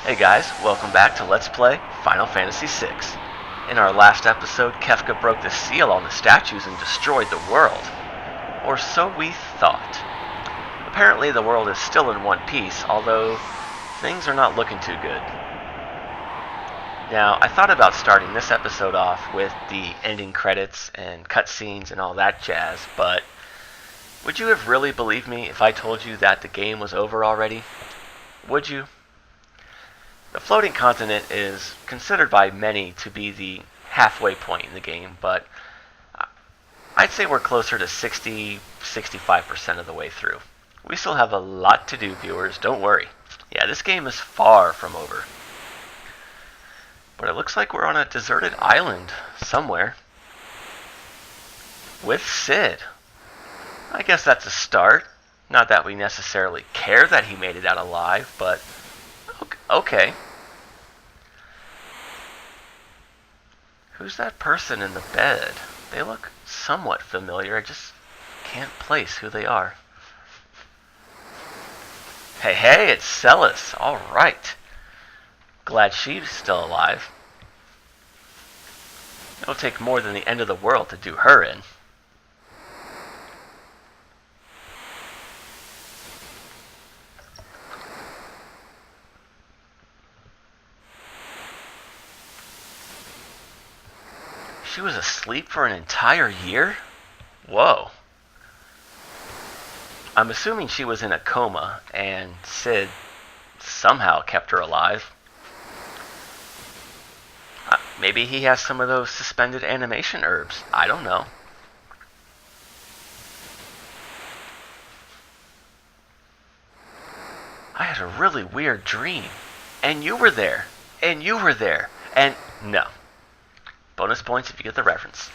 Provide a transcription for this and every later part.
Hey guys, welcome back to Let's Play Final Fantasy VI. In our last episode, Kefka broke the seal on the statues and destroyed the world. Or so we thought. Apparently the world is still in one piece, although things are not looking too good. Now, I thought about starting this episode off with the ending credits and cutscenes and all that jazz, but would you have really believed me if I told you that the game was over already? Would you? The floating continent is considered by many to be the halfway point in the game, but I'd say we're closer to 60-65% of the way through. We still have a lot to do, viewers, don't worry. Yeah, this game is far from over. But it looks like we're on a deserted island somewhere. With Cid. I guess that's a start. Not that we necessarily care that he made it out alive, but okay. Who's that person in the bed? They look somewhat familiar. I just can't place who they are. Hey, it's Celes. All right. Glad she's still alive. It'll take more than the end of the world to do her in. She was asleep for an entire year? Whoa. I'm assuming she was in a coma, and Cid somehow kept her alive. Maybe he has some of those suspended animation herbs. I don't know. I had a really weird dream. And you were there. And you were there. And no. Bonus points if you get the reference.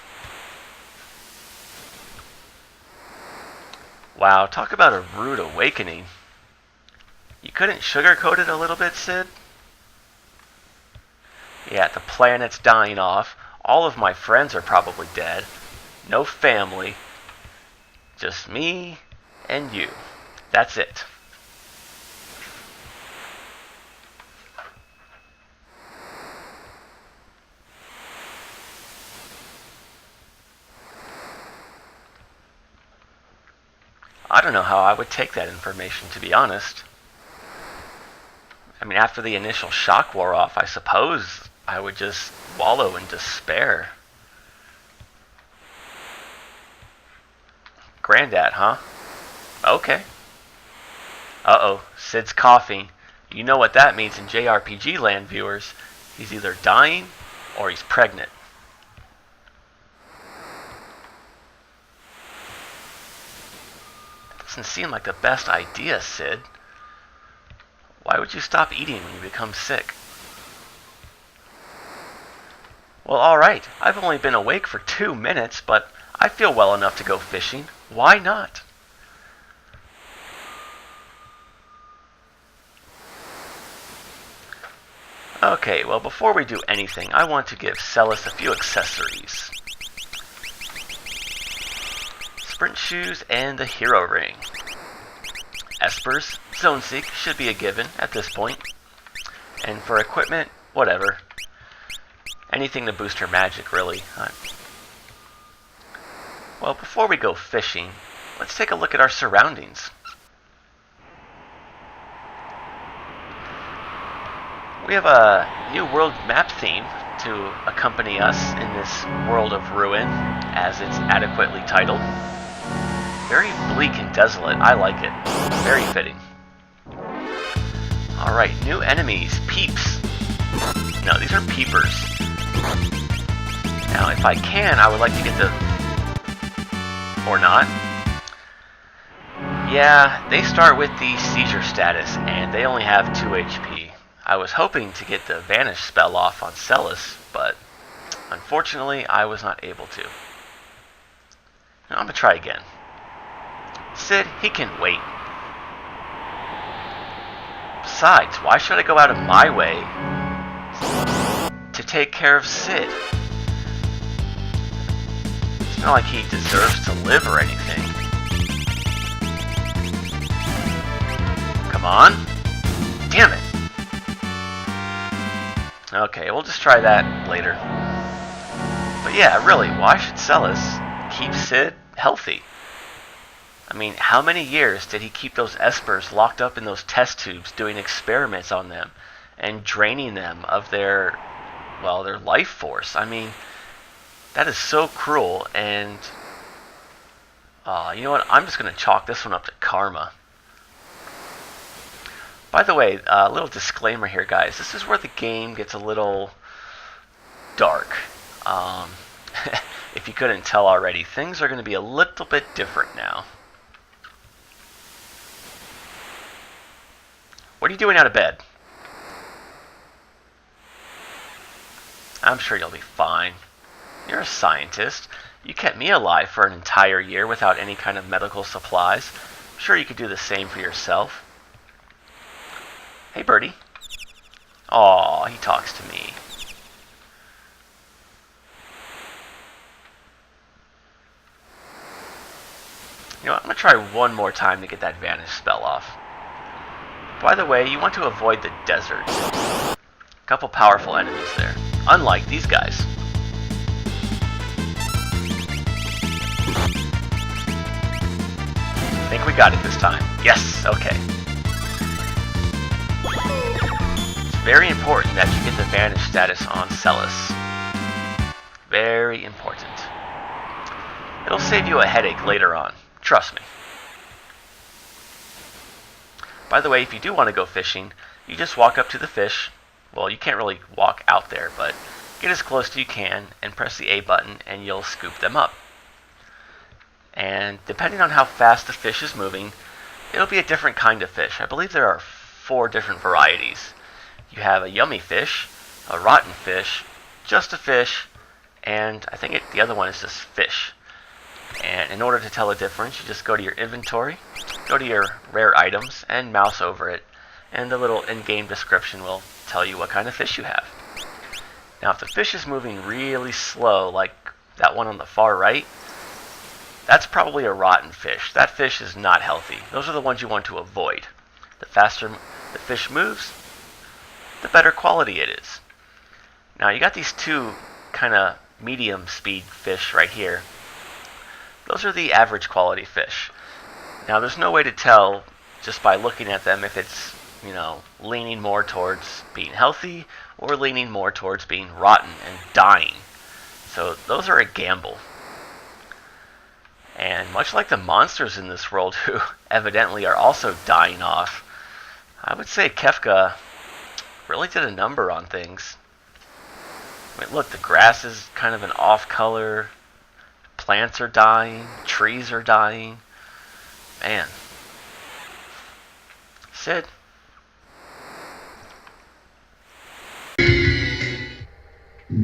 Wow, talk about a rude awakening. You couldn't sugarcoat it a little bit, Cid? Yeah, the planet's dying off. All of my friends are probably dead. No family. Just me and you. That's it. I don't know how I would take that information, to be honest. I mean, after the initial shock wore off, I suppose I would just wallow in despair. Granddad, huh? Okay. Uh-oh, Cid's coughing. You know what that means in JRPG land, viewers. He's either dying or he's pregnant. Doesn't seem like the best idea, Cid. Why would you stop eating when you become sick? Well, alright. I've only been awake for 2 minutes, but I feel well enough to go fishing. Why not? Okay, well, before we do anything, I want to give Celes a few accessories. Sprint shoes and the hero ring. Espers, Zone Seek should be a given at this point. And for equipment, whatever. Anything to boost her magic, really. Well, before we go fishing, let's take a look at our surroundings. We have a new world map theme to accompany us in this world of ruin, as it's adequately titled. Very bleak and desolate. I like it. Very fitting. Alright, new enemies. Peeps. No, these are peepers. Now, if I can, I would like to get the... Or not. Yeah, they start with the seizure status, and they only have 2 HP. I was hoping to get the vanish spell off on Celes, but unfortunately, I was not able to. Now, I'm going to try again. Cid, he can wait. Besides, why should I go out of my way to take care of Cid? It's not like he deserves to live or anything. Come on. Damn it. Okay, we'll just try that later. But yeah, really, why should Celes keep Cid healthy? I mean, how many years did he keep those espers locked up in those test tubes doing experiments on them and draining them of their life force? I mean, that is so cruel, and you know what? I'm just going to chalk this one up to karma. By the way, a little disclaimer here, guys. This is where the game gets a little dark. If you couldn't tell already, things are going to be a little bit different now. What are you doing out of bed? I'm sure you'll be fine. You're a scientist. You kept me alive for an entire year without any kind of medical supplies. I'm sure you could do the same for yourself. Hey, Birdie. Aw, he talks to me. You know what, I'm going to try one more time to get that vanish spell off. By the way, you want to avoid the desert. A couple powerful enemies there. Unlike these guys. I think we got it this time. Yes, okay. It's very important that you get the vanish status on Celes. Very important. It'll save you a headache later on. Trust me. By the way, if you do want to go fishing, you just walk up to the fish. Well, you can't really walk out there, but get as close as you can and press the A button and you'll scoop them up. And depending on how fast the fish is moving, it'll be a different kind of fish. I believe there are 4 different varieties. You have a yummy fish, a rotten fish, just a fish, and I think the other one is just fish. And in order to tell the difference, you just go to your inventory, go to your rare items, and mouse over it, and the little in-game description will tell you what kind of fish you have. Now, if the fish is moving really slow, like that one on the far right, that's probably a rotten fish. That fish is not healthy. Those are the ones you want to avoid. The faster the fish moves, the better quality it is. Now, you got these 2 kind of medium speed fish right here. Those are the average quality fish. Now, there's no way to tell just by looking at them if it's, leaning more towards being healthy or leaning more towards being rotten and dying. So those are a gamble. And much like the monsters in this world who evidently are also dying off, I would say Kefka really did a number on things. I mean, look, the grass is kind of an off color. Plants are dying. Trees are dying. Man. Cid.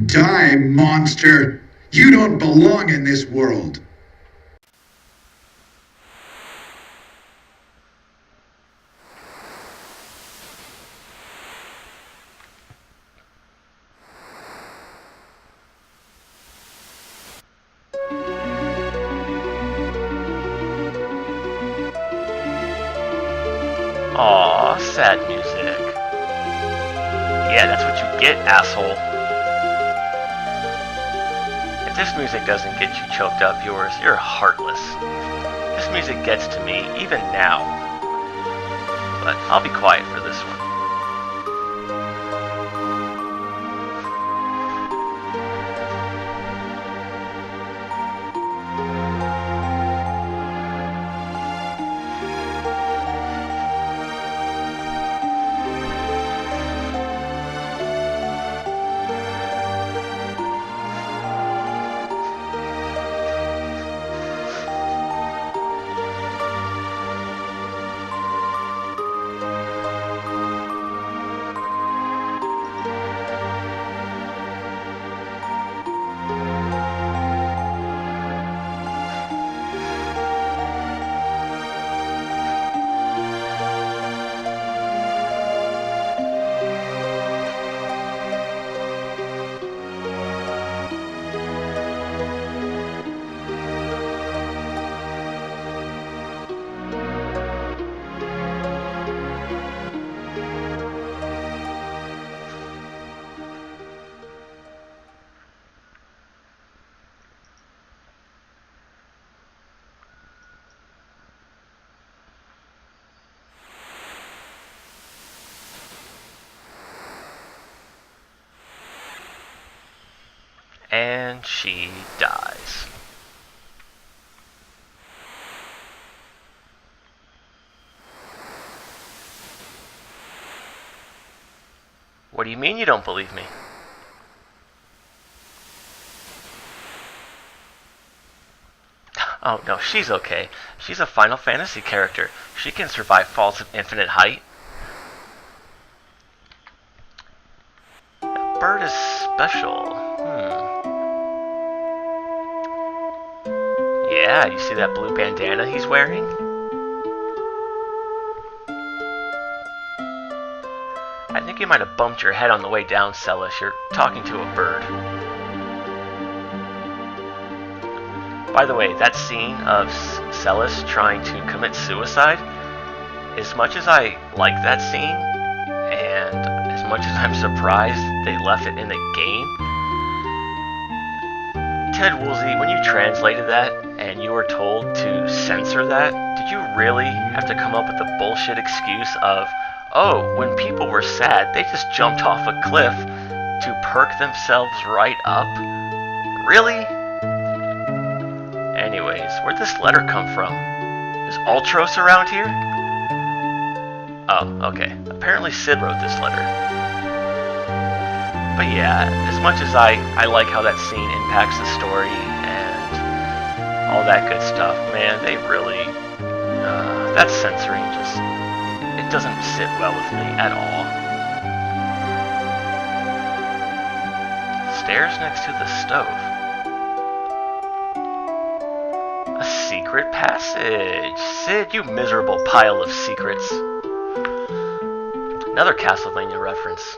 Die, monster! You don't belong in this world! Aw, sad music. Yeah, that's what you get, asshole. If this music doesn't get you choked up, viewers, you're heartless. This music gets to me, even now. But I'll be quiet for this one. And she dies. What do you mean you don't believe me? Oh no, she's okay. She's a Final Fantasy character. She can survive falls of infinite height. That bird is special. Yeah, you see that blue bandana he's wearing? I think you might have bumped your head on the way down, Celes. You're talking to a bird. By the way, that scene of Celes trying to commit suicide, as much as I like that scene, and as much as I'm surprised they left it in the game, Ted Woolsey, when you translated that and you were told to censor that, did you really have to come up with the bullshit excuse of, oh, when people were sad, they just jumped off a cliff to perk themselves right up? Really? Anyways, where'd this letter come from? Is Ultros around here? Oh, okay. Apparently Cid wrote this letter. But yeah, as much as I like how that scene impacts the story and all that good stuff, man, they really... that censoring just... it doesn't sit well with me at all. Stairs next to the stove. A secret passage. Cid, you miserable pile of secrets. Another Castlevania reference.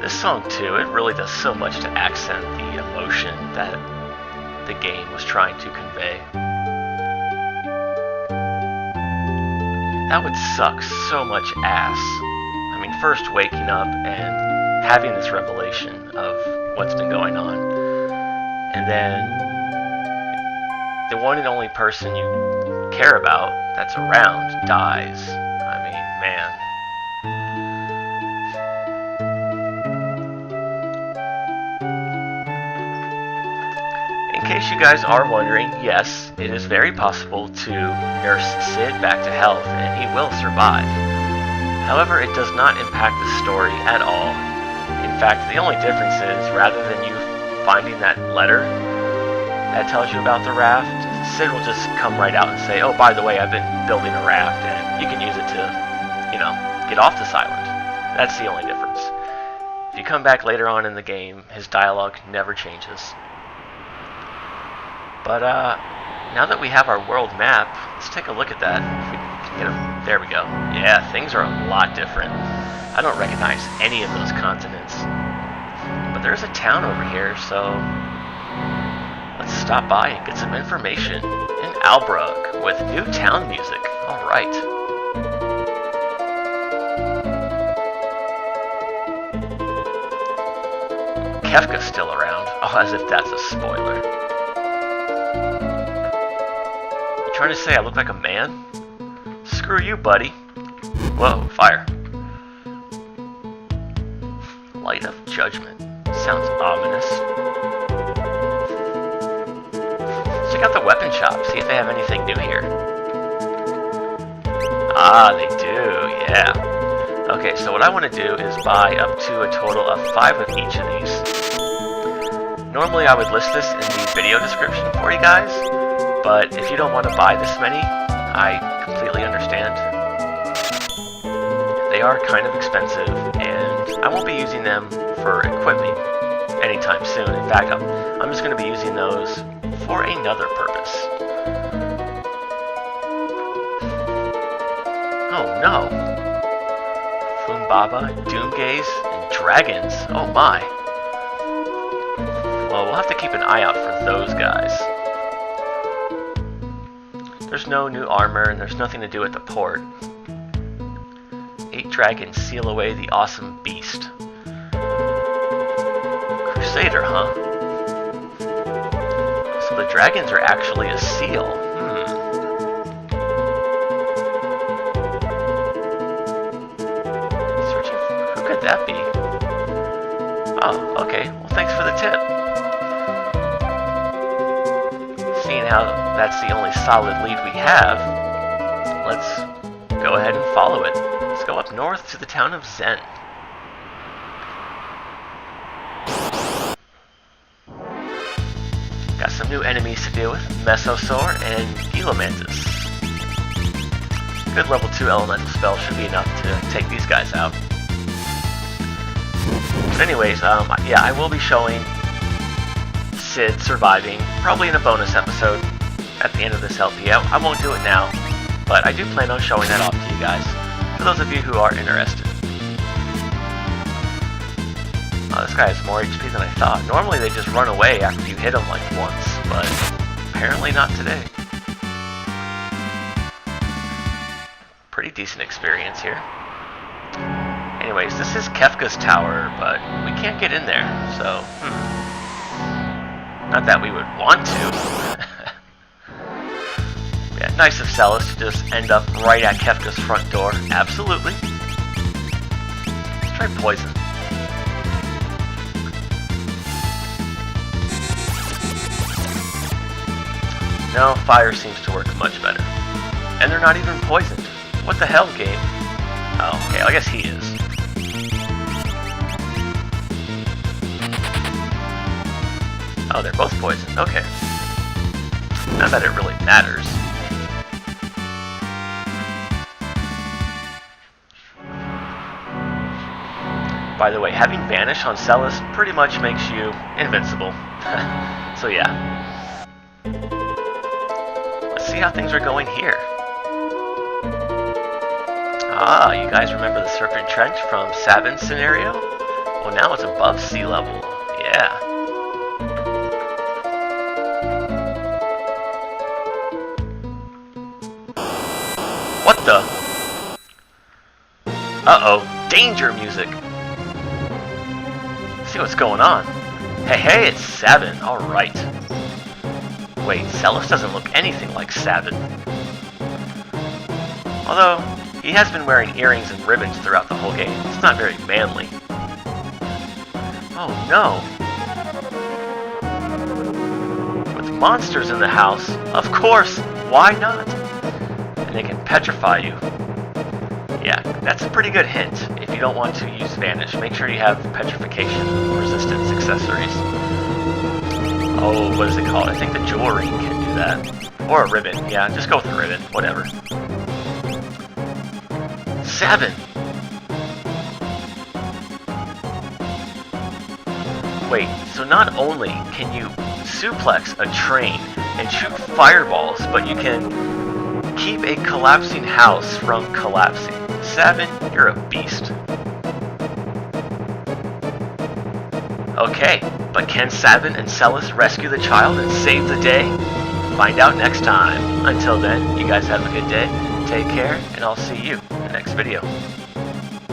This song too, it really does so much to accent the emotion that the game was trying to convey. That would suck so much ass. I mean, first waking up and having this revelation of what's been going on, and then the one and only person you care about that's around dies. I mean, man. In case you guys are wondering, yes, it is very possible to nurse Cid back to health and he will survive. However, it does not impact the story at all. In fact, the only difference is, rather than you finding that letter that tells you about the raft, Cid will just come right out and say, oh, by the way, I've been building a raft and you can use it to, get off this island. That's the only difference. If you come back later on in the game, his dialogue never changes. But now that we have our world map, let's take a look at that. If we can get there we go. Yeah, things are a lot different. I don't recognize any of those continents. But there's a town over here, so let's stop by and get some information in Albrook with new town music. Alright. Kefka's still around. Oh, as if that's a spoiler. Trying to say I look like a man? Screw you, buddy. Whoa, fire. Light of Judgment. Sounds ominous. Check out the weapon shop, see if they have anything new here. Ah, they do, yeah. Okay, so what I want to do is buy up to a total of 5 of each of these. Normally I would list this in the video description for you guys, but if you don't want to buy this many, I completely understand. They are kind of expensive, and I won't be using them for equipping anytime soon. In fact, I'm just going to be using those for another purpose. Oh no! Funbaba, Doomgaze, and Dragons. Oh my! Well, we'll have to keep an eye out for those guys. There's no new armor, and there's nothing to do at the port. 8 dragons seal away the awesome beast. Crusader, huh? So the dragons are actually a seal. that be? Oh, okay. Well, thanks for the tip. Seeing how that's the only solid lead we have, let's go ahead and follow it. Let's go up north to the town of Zen. Got some new enemies to deal with, Mesosaur and Gilomantis. Good level 2 elemental spell should be enough to take these guys out. But anyways, yeah, I will be showing Sid surviving, probably in a bonus episode at the end of this LP. I won't do it now, but I do plan on showing that off to you guys, for those of you who are interested. Oh, this guy has more HP than I thought. Normally they just run away after you hit them like once, but apparently not today. Pretty decent experience here. Anyways, this is Kefka's tower, but we can't get in there, so not that we would want to. Yeah, nice of Celes to just end up right at Kefka's front door. Absolutely. Let's try poison. No, fire seems to work much better. And they're not even poisoned. What the hell, game? Oh, okay, I guess he is. Oh, they're both poisoned. Okay. Not that it really matters. By the way, having Vanish on Celes pretty much makes you invincible. So yeah. Let's see how things are going here. Ah, you guys remember the Serpent Trench from Sabin's scenario? Well, now it's above sea level. Yeah. What the? Uh-oh, danger music. See what's going on. Hey, it's Sabin. Alright. Wait, Celes doesn't look anything like Sabin. Although, he has been wearing earrings and ribbons throughout the whole game. It's not very manly. Oh no. With monsters in the house, of course, why not? And they can petrify you. Yeah, that's a pretty good hint. If you don't want to use Vanish, make sure you have petrification resistance accessories. Oh, what is it called? I think the jewel ring can do that. Or a ribbon. Yeah, just go with the ribbon. Whatever. 7! Wait, so not only can you suplex a train and shoot fireballs, but you can keep a collapsing house from collapsing. Sabin, you're a beast. Okay, but can Sabin and Celes rescue the child and save the day? Find out next time. Until then, you guys have a good day, take care, and I'll see you in the next video.